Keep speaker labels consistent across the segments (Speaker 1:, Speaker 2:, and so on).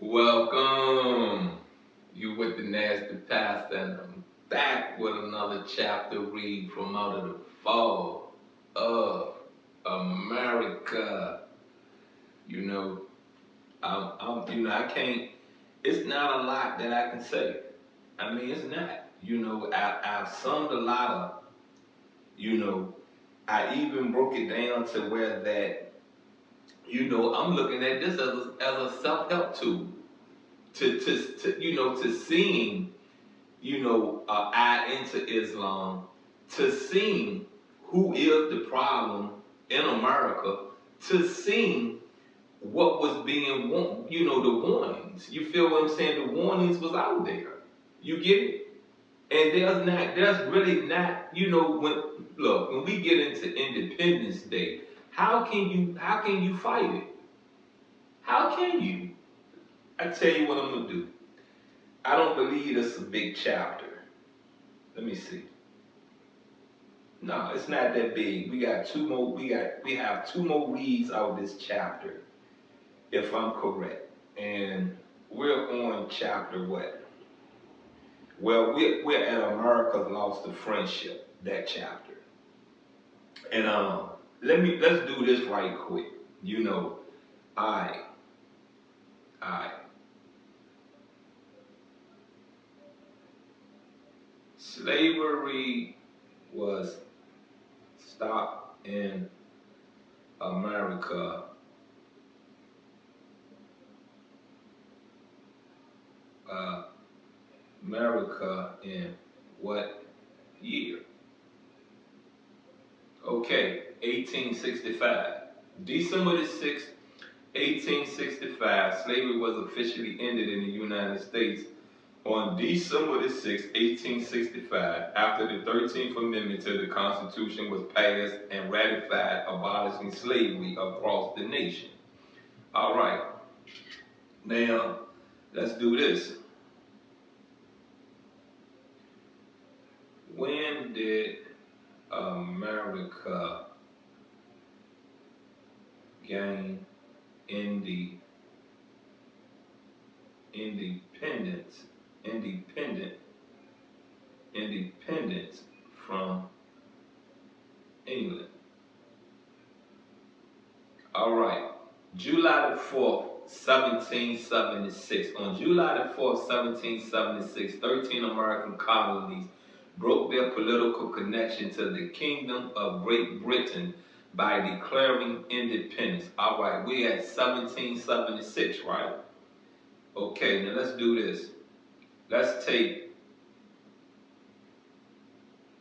Speaker 1: Welcome. You with the nasty pastor, and I'm back with another chapter read from out of the fall of America. You know, I can't. It's not a lot that I can say. I mean, it's not. I've summed a lot up. You know, I even broke it down to where that. I'm looking at this as a self-help tool to seeing eye into Islam, to seeing who is the problem in America, to seeing what was being the warnings. You feel what I'm saying? The warnings was out there. You get it? And there's really not, when we get into Independence Day, how can you fight it? How can you? I tell you what I'm gonna do. I don't believe it's a big chapter. Let me see. No, it's not that big. We got two more. We have two more reads out of this chapter, if I'm correct. And we're on chapter what? Well, we're at America's Lost to Friendship, that chapter. And let's do this right quick. I I slavery was stopped in America. Uh, America in what year? Okay, 1865. December the 6th, 1865, slavery was officially ended in the United States on December the 6th, 1865, after the 13th Amendment to the Constitution was passed and ratified, abolishing slavery across the nation. All right, now let's do this. When did America gain indi- independence, independent, independence from England? All right, July the 4th, 1776. On July the 4th, 1776, 13 American colonies broke their political connection to the Kingdom of Great Britain by declaring independence. All right, we at 1776, right? Okay, now let's do this. Let's take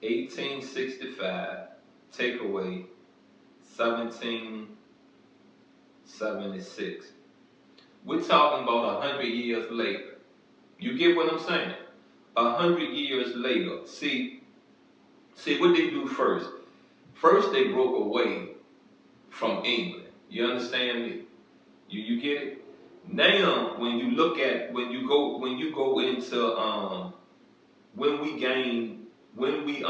Speaker 1: 1865, take away 1776. We're talking about 100 years later. You get what I'm saying? 100 years later. See what they do first. First they broke away from England. You understand me? You get it? Now when you look at when you go into when we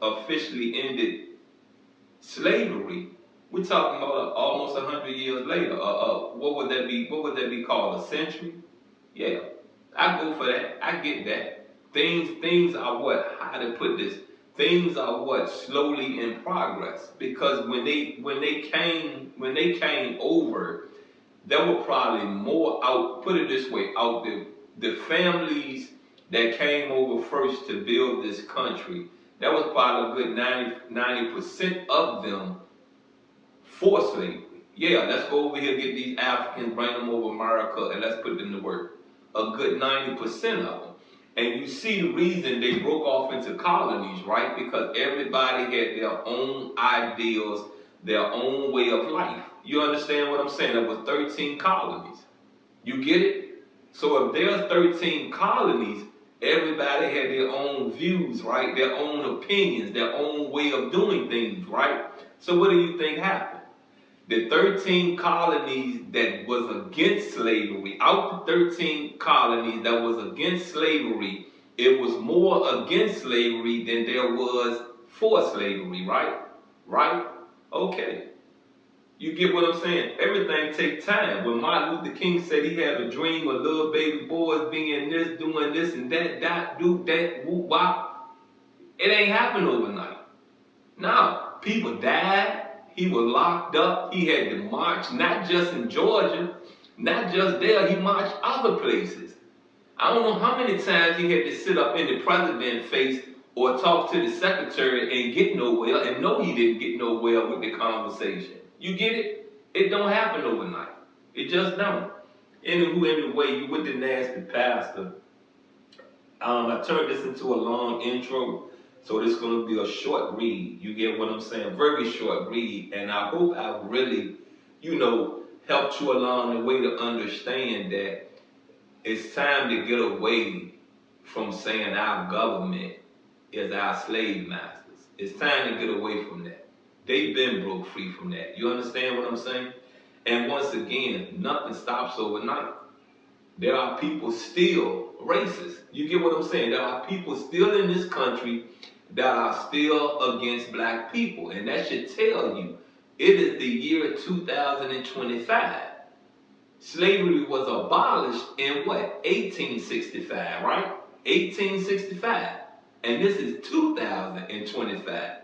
Speaker 1: officially ended slavery, we're talking about almost 100 years later. What would that be? What would that be called? A century? Yeah, I go for that. I get that. Things are what? How to put this? Things are what? Slowly in progress. Because when they came over, there were probably more out. Put it this way: out the families that came over first to build this country. That was probably a good 90% of them for slavery. Yeah, let's go over here, get these Africans, bring them over America, and let's put them to work. A good 90% of them. And you see the reason they broke off into colonies, right? Because everybody had their own ideals, their own way of life. You understand what I'm saying? There was 13 colonies. You get it? So if there's 13 colonies, everybody had their own views, right? Their own opinions, their own way of doing things, right? So what do you think happened? The 13 colonies that was against slavery, out the 13 colonies that was against slavery, it was more against slavery than there was for slavery, right? Right? Okay. You get what I'm saying? Everything takes time. When Martin Luther King said he had a dream of little baby boys being this, doing this and that, do that, whoop, wop, it ain't happened overnight. No, people died. He was locked up. He had to march, not just in Georgia, not just there. He marched other places. I don't know how many times he had to sit up in the president's face or talk to the secretary and get nowhere, and know he didn't get nowhere with the conversation. You get it? It don't happen overnight. It just don't. Anyway, you with the nasty pastor. I turned this into a long intro, so this is going to be a short read. You get what I'm saying? Very short read, and I hope I really, helped you along the way to understand that it's time to get away from saying our government is our slave masters. It's time to get away from that. They've been broke free from that. You understand what I'm saying? And once again, nothing stops overnight. There are people still racist. You get what I'm saying? There are people still in this country that are still against black people. And that should tell you, it is the year 2025. Slavery was abolished in what? 1865, right? 1865. And this is 2025.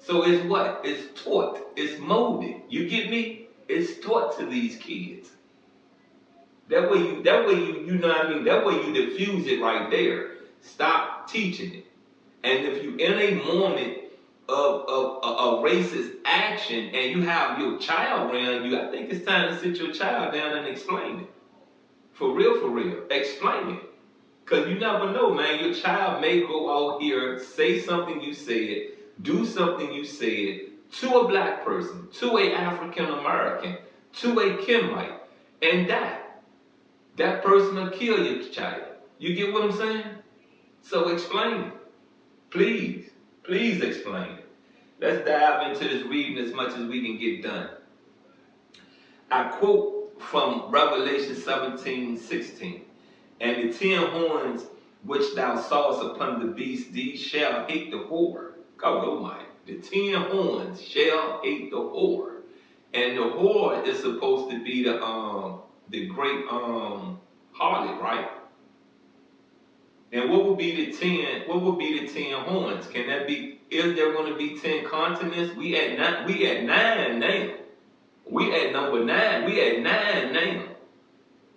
Speaker 1: So it's what? It's taught. It's molded. You get me? It's taught to these kids. That way you know what I mean? That way you diffuse it right there. Stop teaching it. And if you in a moment of racist action and you have your child around you, I think it's time to sit your child down and explain it. For real. Explain it. Because you never know, man. Your child may go out here, say something you said, do something you said to a black person, to a African American, to a Kimite, and die. That person will kill your child. You get what I'm saying? So explain it. Please explain it. Let's dive into this reading as much as we can get done. I quote from Revelation 17:16. And the 10 horns which thou sawest upon the beast, these shall hate the whore. God Almighty. The 10 horns shall hate the whore. And the whore is supposed to be the great harlot, right? And what would be the 10? What would be the 10 horns? Can that be? Is there going to be 10 continents? We at 9 now. We at number 9. We at 9 now.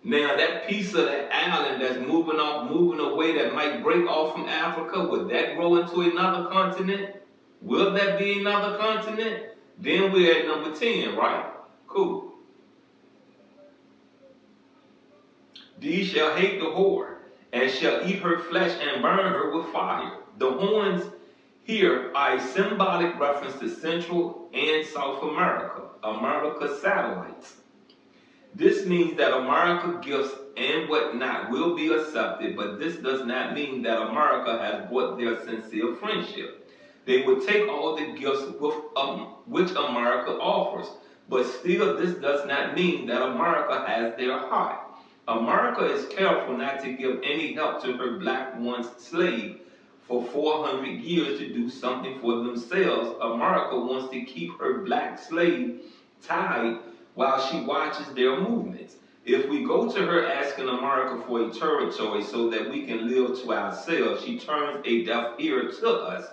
Speaker 1: Now that piece of that island that's moving away, that might break off from Africa, would that grow into another continent? Will that be another continent? Then we're at number 10, right? Cool. These shall hate the whore, and shall eat her flesh and burn her with fire. The horns here are a symbolic reference to Central and South America, America's satellites. This means that America gifts and whatnot will be accepted, but this does not mean that America has bought their sincere friendship. They will take all the gifts which America offers, but still this does not mean that America has their heart. America is careful not to give any help to her black once slave for 400 years to do something for themselves. America wants to keep her black slave tied while she watches their movements. If we go to her asking America for a territory so that we can live to ourselves, she turns a deaf ear to us.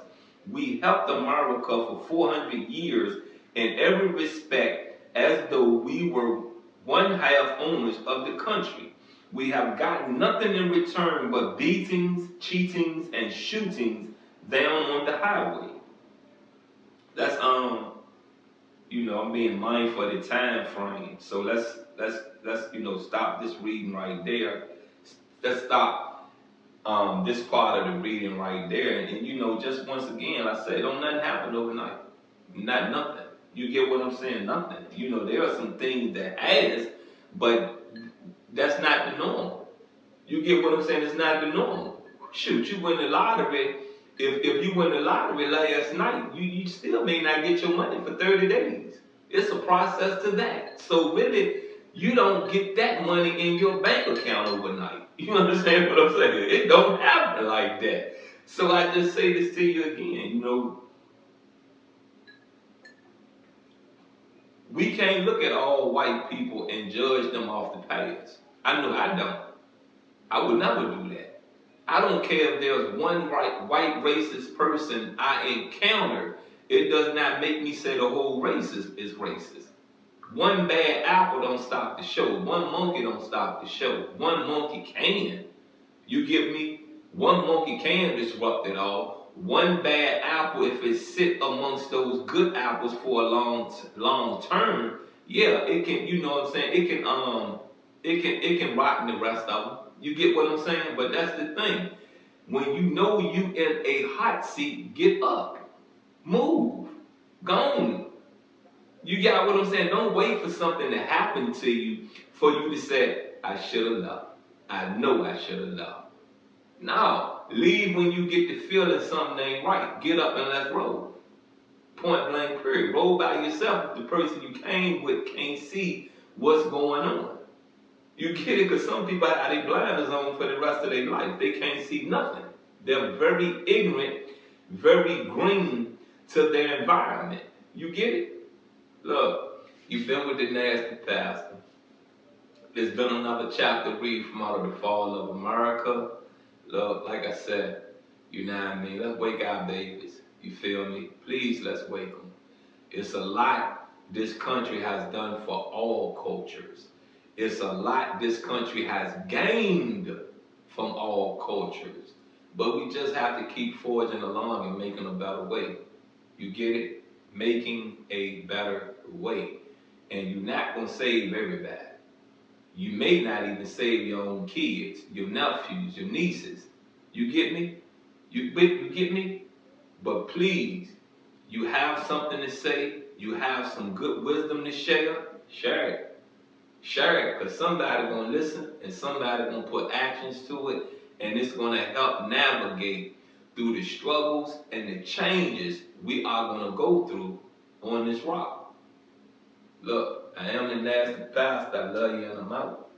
Speaker 1: We helped America for 400 years in every respect as though we were one half owners of the country. We have gotten nothing in return but beatings, cheatings, and shootings down on the highway. That's I'm being mindful of the time frame. So let's stop this reading right there. Let's stop this part of the reading right there. And just once again, I said, don't nothing happen overnight. Not nothing. You get what I'm saying? Nothing. There are some things that has, but that's not the norm. You get what I'm saying? It's not the norm. Shoot, you win the lottery. If you win the lottery last night, you still may not get your money for 30 days. It's a process to that. So really, you don't get that money in your bank account overnight. You understand what I'm saying? It don't happen like that. So I just say this to you again, We can't look at all white people and judge them off the past. I know I don't. I would never do that. I don't care if there's one white racist person I encounter. It does not make me say the whole race is racist. One bad apple don't stop the show. One monkey don't stop the show. One monkey can. You get me? One monkey can disrupt it all. One bad apple, if it sit amongst those good apples for a long term, yeah, it can. You know what I'm saying? It can rotten the rest of them. You get what I'm saying? But that's the thing. When you know you in a hot seat, get up, move, go on. You got what I'm saying? Don't wait for something to happen to you for you to say, I should have left. I know I should have left. No, leave when you get the feeling something ain't right. Get up and let's roll. Point blank period. Roll by yourself if the person you came with can't see what's going on. You get it? Because some people have their blinders on for the rest of their life. They can't see nothing. They're very ignorant, very green to their environment. You get it? Look, you've been with the nasty pastor. There's been another chapter read from Out of the Fall of America. Look, like I said, you know what I mean? Let's wake our babies. You feel me? Please, let's wake them. It's a lot this country has done for all cultures. It's a lot this country has gained from all cultures. But we just have to keep forging along and making a better way. You get it? Making a better way. And you're not going to save everybody. You may not even save your own kids, your nephews, your nieces. You get me? You get me? But please, you have something to say, you have some good wisdom to share it. Share it, because somebody's going to listen and somebody's going to put actions to it, and it's going to help navigate through the struggles and the changes we are going to go through on this rock. Look, I am the nasty pastor. I love you and I'm out.